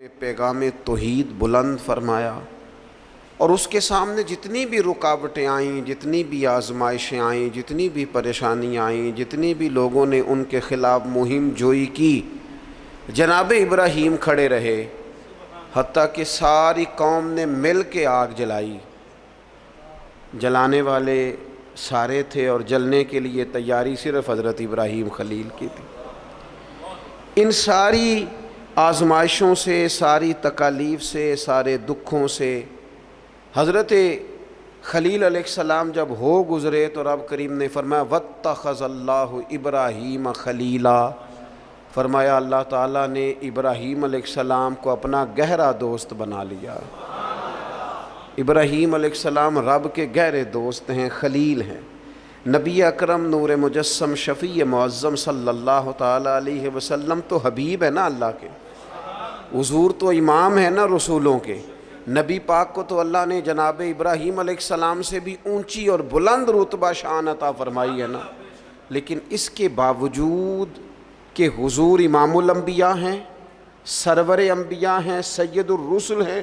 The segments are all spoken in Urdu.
پیغام توحید بلند فرمایا اور اس کے سامنے جتنی بھی رکاوٹیں آئیں، جتنی بھی آزمائشیں آئیں، جتنی بھی پریشانیاں آئیں، جتنی بھی لوگوں نے ان کے خلاف مہم جوئی کی، جناب ابراہیم کھڑے رہے، حتیٰ کہ ساری قوم نے مل کے آگ جلائی۔ جلانے والے سارے تھے اور جلنے کے لیے تیاری صرف حضرت ابراہیم خلیل کی تھی۔ ان ساری آزمائشوں سے، ساری تکالیف سے، سارے دکھوں سے حضرت خلیل علیہ السلام جب ہو گزرے تو رب کریم نے فرمایا وَاتَّخَذَ اللَّهُ إِبْرَاهِيمَ خَلِيلًا، فرمایا اللہ تعالیٰ نے ابراہیم علیہ السلام کو اپنا گہرا دوست بنا لیا۔ ابراہیم علیہ السلام رب کے گہرے دوست ہیں، خلیل ہیں۔ نبی اکرم نور مجسم شفیع معظم صلی اللہ تعالیٰ علیہ وسلم تو حبیب ہے نا اللہ کے، حضور تو امام ہے نا رسولوں کے۔ نبی پاک کو تو اللہ نے جناب ابراہیم علیہ السلام سے بھی اونچی اور بلند رتبہ شان عطا فرمائی ہے نا، لیکن اس کے باوجود کہ حضور امام الانبیاء ہیں، سرور انبیاء ہیں، سید الرسل ہیں،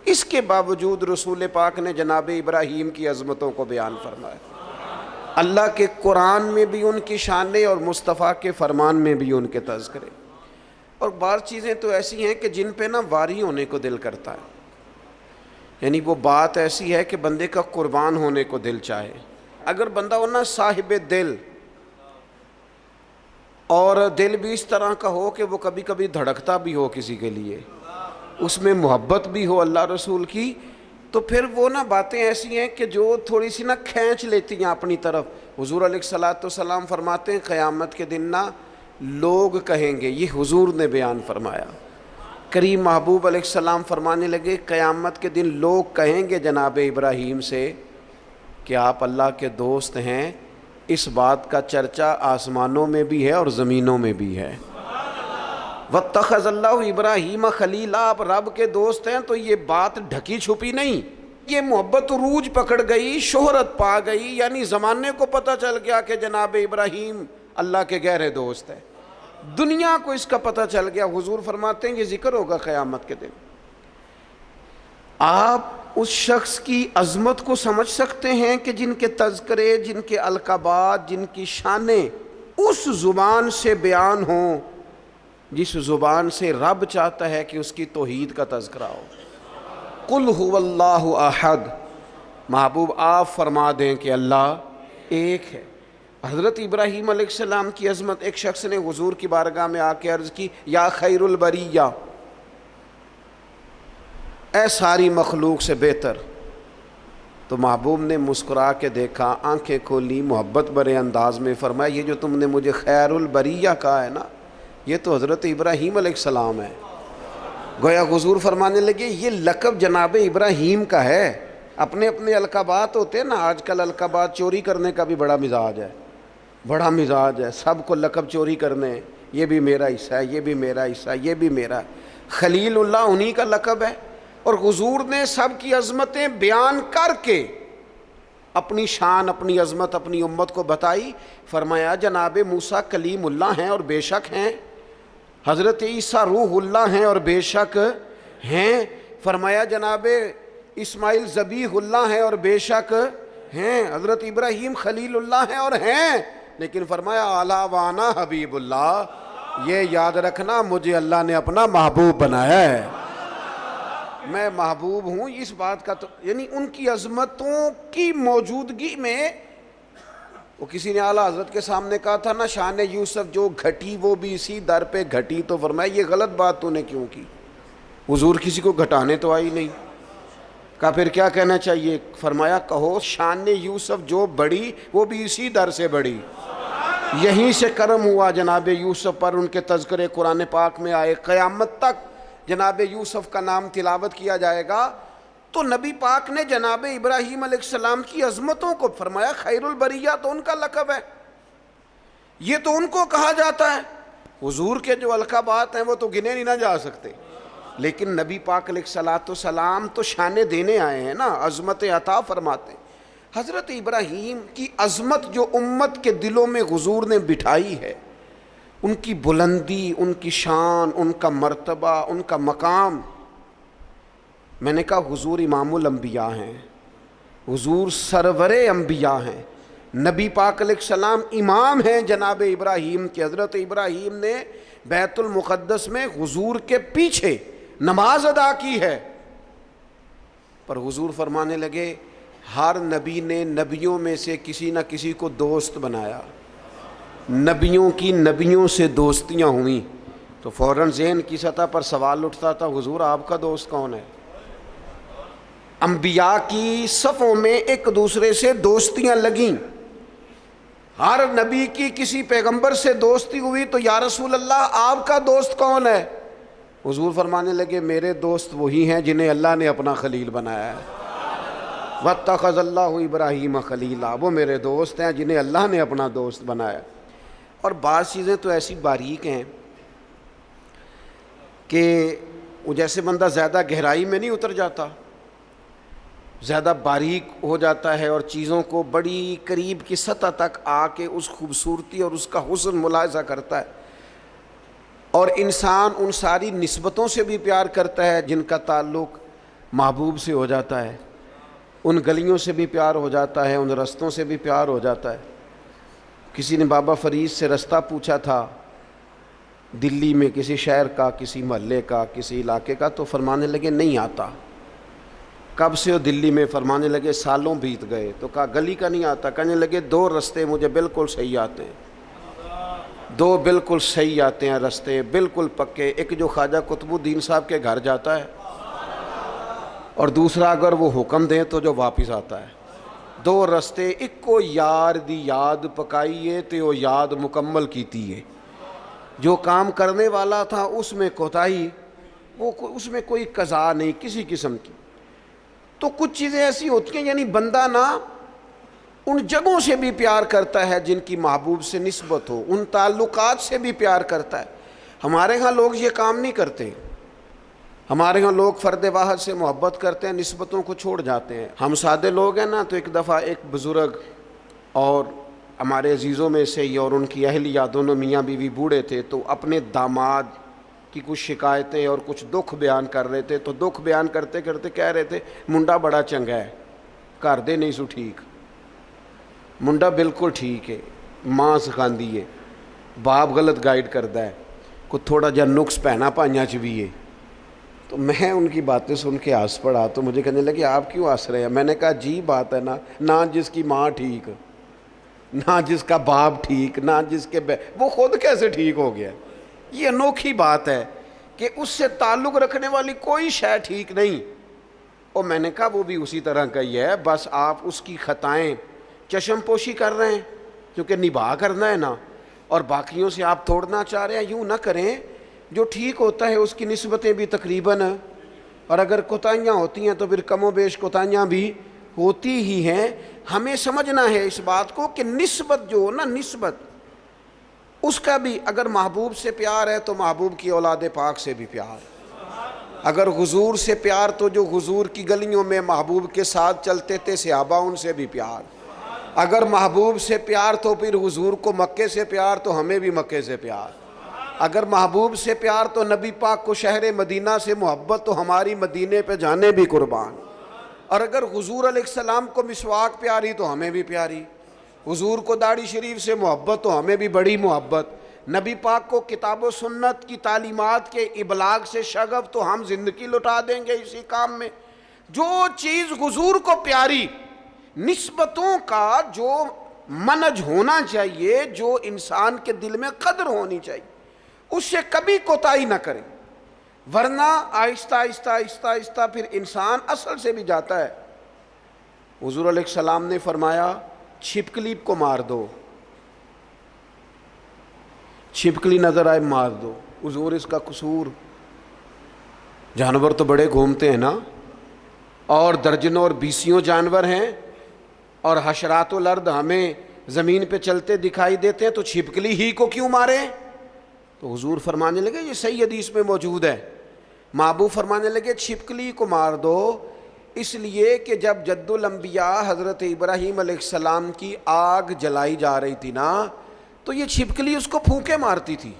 اس کے باوجود رسول پاک نے جناب ابراہیم کی عظمتوں کو بیان فرمایا۔ اللہ کے قرآن میں بھی ان کی شانیں اور مصطفیٰ کے فرمان میں بھی ان کے تذکرے۔ اور بعض چیزیں تو ایسی ہیں کہ جن پہ نا واری ہونے کو دل کرتا ہے، یعنی وہ بات ایسی ہے کہ بندے کا قربان ہونے کو دل چاہے۔ اگر بندہ ہو نا صاحب دل، اور دل بھی اس طرح کا ہو کہ وہ کبھی کبھی دھڑکتا بھی ہو کسی کے لیے، اس میں محبت بھی ہو اللہ رسول کی، تو پھر وہ نا باتیں ایسی ہیں کہ جو تھوڑی سی نا کھینچ لیتی ہیں اپنی طرف۔ حضور علیہ السلام فرماتے ہیں قیامت کے دن نا لوگ کہیں گے، یہ حضور نے بیان فرمایا، کریم محبوب علیہ السلام فرمانے لگے قیامت کے دن لوگ کہیں گے جناب ابراہیم سے کہ آپ اللہ کے دوست ہیں، اس بات کا چرچا آسمانوں میں بھی ہے اور زمینوں میں بھی ہے۔ وَاتَّخَذَ اللَّهُ إِبْرَاهِيمَ خَلِيلًا، آپ رب کے دوست ہیں تو یہ بات ڈھکی چھپی نہیں، یہ محبت عروج پکڑ گئی، شہرت پا گئی، یعنی زمانے کو پتہ چل گیا کہ جناب ابراہیم اللہ کے گہرے دوست ہے، دنیا کو اس کا پتہ چل گیا۔ حضور فرماتے ہیں یہ ذکر ہوگا قیامت کے دن۔ آپ اس شخص کی عظمت کو سمجھ سکتے ہیں کہ جن کے تذکرے، جن کے القابات، جن کی شانیں اس زبان سے بیان ہوں جس زبان سے رب چاہتا ہے کہ اس کی توحید کا تذکرہ ہو۔ قُلْ هُوَ اللَّهُ أَحَدٌ، محبوب آپ فرما دیں کہ اللہ ایک ہے۔ حضرت ابراہیم علیہ السلام کی عظمت، ایک شخص نے حضور کی بارگاہ میں آ کے عرض کی یا خیر البریہ، اے ساری مخلوق سے بہتر، تو محبوب نے مسکرا کے دیکھا، آنکھیں کھولی، محبت بھرے انداز میں فرمایا یہ جو تم نے مجھے خیر البریہ کہا ہے نا، یہ تو حضرت ابراہیم علیہ السلام ہے۔ گویا حضور فرمانے لگے یہ لقب جناب ابراہیم کا ہے، اپنے اپنے القابات ہوتے ہیں نا، آج کل القابات چوری کرنے کا بھی بڑا مزاج ہے، بڑا مزاج ہے، سب کو لقب چوری کرنے، یہ بھی میرا حصہ ہے، یہ بھی میرا حصہ ہے، یہ بھی میرا ہے۔ خلیل اللہ انہی کا لقب ہے، اور حضور نے سب کی عظمتیں بیان کر کے اپنی شان، اپنی عظمت اپنی امت کو بتائی۔ فرمایا جناب موسیٰ کلیم اللہ ہیں اور بے شک ہیں، حضرت عیسیٰ روح اللہ ہیں اور بے شک ہیں، فرمایا جناب اسماعیل ذبیح اللہ ہیں اور بے شک ہیں، حضرت ابراہیم خلیل اللہ ہیں اور ہیں، لیکن فرمایا اعلیٰ وانا حبیب اللہ، یہ یاد رکھنا مجھے اللہ نے اپنا محبوب بنایا ہے، میں محبوب ہوں۔ اس بات کا تو یعنی ان کی عظمتوں کی موجودگی میں، وہ کسی نے اعلیٰ حضرت کے سامنے کہا تھا نا شان یوسف جو گھٹی وہ بھی اسی در پہ گھٹی، تو فرمایا یہ غلط بات تو نے کیوں کی، حضور کسی کو گھٹانے تو آئی نہیں۔ کہا پھر کیا کہنا چاہیے؟ فرمایا کہو شان یوسف جو بڑی وہ بھی اسی در سے بڑی، یہیں سے کرم ہوا جناب یوسف پر، ان کے تذکرے قرآن پاک میں آئے، قیامت تک جناب یوسف کا نام تلاوت کیا جائے گا۔ تو نبی پاک نے جناب ابراہیم علیہ السلام کی عظمتوں کو فرمایا خیر البریہ تو ان کا لقب ہے، یہ تو ان کو کہا جاتا ہے۔ حضور کے جو القابات ہیں وہ تو گنے نہیں نہ جا سکتے، لیکن نبی پاک علیہ السلام تو شانے دینے آئے ہیں نا، عظمت عطا فرماتے ہیں۔ حضرت ابراہیم کی عظمت جو امت کے دلوں میں حضور نے بٹھائی ہے، ان کی بلندی، ان کی شان، ان کا مرتبہ، ان کا مقام. میں نے کہا حضور امام الانبیاء ہیں، حضور سرور انبیاء ہیں، نبی پاک علیہ السلام امام ہیں جناب ابراہیم کے. حضرت ابراہیم نے بیت المقدس میں حضور کے پیچھے نماز ادا کی ہے. پر حضور فرمانے لگے ہر نبی نے نبیوں میں سے کسی نہ کسی کو دوست بنایا. نبیوں کی نبیوں سے دوستیاں ہوئیں تو فوراً ذہن کی سطح پر سوال اٹھتا تھا حضور آپ کا دوست کون ہے؟ انبیاء کی صفوں میں ایک دوسرے سے دوستیاں لگیں. ہر نبی کی کسی پیغمبر سے دوستی ہوئی تو یا رسول اللہ آپ کا دوست کون ہے؟ حضور فرمانے لگے میرے دوست وہی ہیں جنہیں اللہ نے اپنا خلیل بنایا ہے. وَاتَّخَذَ اللَّهُ إِبْرَاهِيمَ خَلِيلًا، وہ میرے دوست ہیں جنہیں اللہ نے اپنا دوست بنایا. اور بعض چیزیں تو ایسی باریک ہیں کہ وہ جیسے بندہ زیادہ گہرائی میں نہیں اتر جاتا، زیادہ باریک ہو جاتا ہے اور چیزوں کو بڑی قریب کی سطح تک آ کے اس خوبصورتی اور اس کا حسن ملاحظہ کرتا ہے. اور انسان ان ساری نسبتوں سے بھی پیار کرتا ہے جن کا تعلق محبوب سے ہو جاتا ہے، ان گلیوں سے بھی پیار ہو جاتا ہے، ان رستوں سے بھی پیار ہو جاتا ہے. کسی نے بابا فرید سے رستہ پوچھا تھا دلی میں کسی شہر کا، کسی محلے کا، کسی علاقے کا، تو فرمانے لگے نہیں آتا. کب سے ہو دلی میں؟ فرمانے لگے سالوں بیت گئے. تو کہا گلی کا نہیں آتا؟ کہنے لگے دو رستے مجھے بالکل صحیح آتے ہیں، دو بالکل صحیح آتے ہیں رستے، بالکل پکے. ایک جو خواجہ قطب الدین صاحب کے گھر جاتا ہے، اور دوسرا اگر وہ حکم دیں تو جو واپس آتا ہے. دو رستے، ایک کو یار دی یاد پکائیے تے وہ یاد مکمل کیتی ہے. جو کام کرنے والا تھا اس میں کوتاہی، وہ اس میں کوئی قضا نہیں کسی قسم کی. تو کچھ چیزیں ایسی ہوتی ہیں یعنی بندہ نا ان جگہوں سے بھی پیار کرتا ہے جن کی محبوب سے نسبت ہو، ان تعلقات سے بھی پیار کرتا ہے. ہمارے ہاں لوگ یہ کام نہیں کرتے. ہمارے ہاں لوگ فرد واحد سے محبت کرتے ہیں، نسبتوں کو چھوڑ جاتے ہیں. ہم سادے لوگ ہیں نا، تو ایک دفعہ ایک بزرگ اور ہمارے عزیزوں میں سے ہی اور ان کی اہلیہ دونوں میاں بیوی بوڑھے تھے، تو اپنے داماد کی کچھ شکایتیں اور کچھ دکھ بیان کر رہے تھے. تو دکھ بیان کرتے کرتے کہہ رہے تھے منڈا بڑا چنگا ہے، گھر دے نہیں سو ٹھیک، منڈا بالکل ٹھیک ہے، ماں سکھاندی ہے، باپ غلط گائیڈ کردا ہے، کو تھوڑا جا نقص پہنا پائیاں چ بھی ہے. تو میں ان کی باتیں سن کے ہنس پڑا. تو مجھے کہنے لگے آپ کیوں ہنس رہے ہیں؟ میں نے کہا جی بات ہے نا، نہ جس کی ماں ٹھیک، نہ جس کا باپ ٹھیک، نہ جس کے وہ خود کیسے ٹھیک ہو گیا. یہ انوکھی بات ہے کہ اس سے تعلق رکھنے والی کوئی شے ٹھیک نہیں. اور میں نے کہا وہ بھی اسی طرح کا ہی ہے، بس آپ اس کی خطائیں چشم پوشی کر رہے ہیں کیونکہ نباہ کرنا ہے نا، اور باقیوں سے آپ توڑنا چاہ رہے ہیں. یوں نہ کریں، جو ٹھیک ہوتا ہے اس کی نسبتیں بھی تقریباً، اور اگر کوتاہیاں ہوتی ہیں تو پھر کم و بیش کوتاہیاں بھی ہوتی ہی ہیں. ہمیں سمجھنا ہے اس بات کو کہ نسبت جو ہو نا، نسبت اس کا بھی اگر محبوب سے پیار ہے تو محبوب کی اولاد پاک سے بھی پیار. اگر حضور سے پیار تو جو حضور کی گلیوں میں محبوب کے ساتھ چلتے تھے صحابہ ان سے بھی پیار. اگر محبوب سے پیار تو پھر حضور کو مکے سے پیار تو ہمیں بھی مکے سے پیار. اگر محبوب سے پیار تو نبی پاک کو شہر مدینہ سے محبت تو ہماری مدینے پہ جانے بھی قربان. اور اگر حضور علیہ السلام کو مسواک پیاری تو ہمیں بھی پیاری. حضور کو داڑھی شریف سے محبت تو ہمیں بھی بڑی محبت. نبی پاک کو کتاب و سنت کی تعلیمات کے ابلاغ سے شغف تو ہم زندگی لٹا دیں گے اسی کام میں. جو چیز حضور کو پیاری، نسبتوں کا جو منج ہونا چاہیے، جو انسان کے دل میں قدر ہونی چاہیے، اس سے کبھی کوتاہی نہ کریں، ورنہ آہستہ آہستہ آہستہ آہستہ پھر انسان اصل سے بھی جاتا ہے. حضور علیہ السلام نے فرمایا چھپکلی کو مار دو، چھپکلی نظر آئے مار دو. حضور اس کا قصور، جانور تو بڑے گھومتے ہیں نا، اور درجنوں اور بیسیوں جانور ہیں، اور حشرات الارض ہمیں زمین پہ چلتے دکھائی دیتے ہیں، تو چھپکلی ہی کو کیوں مارے؟ تو حضور فرمانے لگے یہ صحیح حدیث میں موجود ہے. محبوب فرمانے لگے چھپکلی کو مار دو اس لیے کہ جب جد الانبیاء حضرت ابراہیم علیہ السلام کی آگ جلائی جا رہی تھی نا، تو یہ چھپکلی اس کو پھونکے مارتی تھی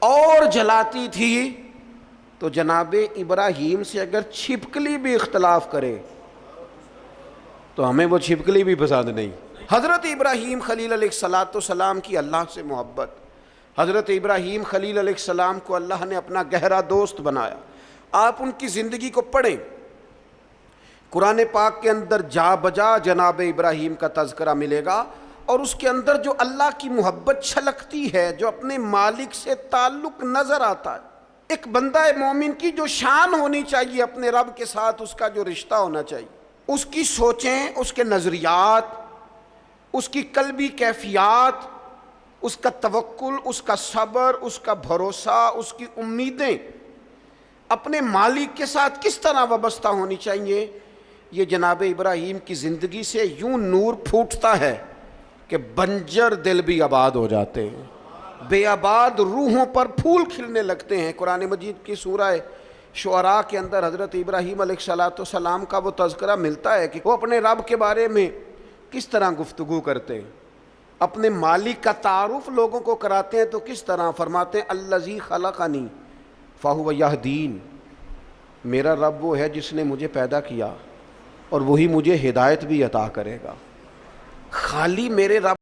اور جلاتی تھی. تو جناب ابراہیم سے اگر چھپکلی بھی اختلاف کرے تو ہمیں وہ چھپکلی بھی پسند نہیں. حضرت ابراہیم خلیل علیہ السلام کی اللہ سے محبت. حضرت ابراہیم خلیل علیہ السلام کو اللہ نے اپنا گہرا دوست بنایا. آپ ان کی زندگی کو پڑھیں, قرآن پاک کے اندر جا بجا جناب ابراہیم کا تذکرہ ملے گا, اور اس کے اندر جو اللہ کی محبت چھلکتی ہے, جو اپنے مالک سے تعلق نظر آتا ہے. ایک بندہ مومن کی جو شان ہونی چاہیے اپنے رب کے ساتھ, اس کا جو رشتہ ہونا چاہیے, اس کی سوچیں, اس کے نظریات, اس کی قلبی کیفیات, اس کا توکل, اس کا صبر, اس کا بھروسہ, اس کی امیدیں اپنے مالک کے ساتھ کس طرح وابستہ ہونی چاہیے. یہ جناب ابراہیم کی زندگی سے یوں نور پھوٹتا ہے کہ بنجر دل بھی آباد ہو جاتے ہیں, بے آباد روحوں پر پھول کھلنے لگتے ہیں. قرآن مجید کی سورہ شعراء کے اندر حضرت ابراہیم علیہ السلام کا وہ تذکرہ ملتا ہے کہ وہ اپنے رب کے بارے میں کس طرح گفتگو کرتے ہیں, اپنے مالک کا تعارف لوگوں کو کراتے ہیں. تو کس طرح فرماتے ہیں, الذی خلقنی فہو یہدین, میرا رب وہ ہے جس نے مجھے پیدا کیا اور وہی مجھے ہدایت بھی عطا کرے گا. خالی میرے رب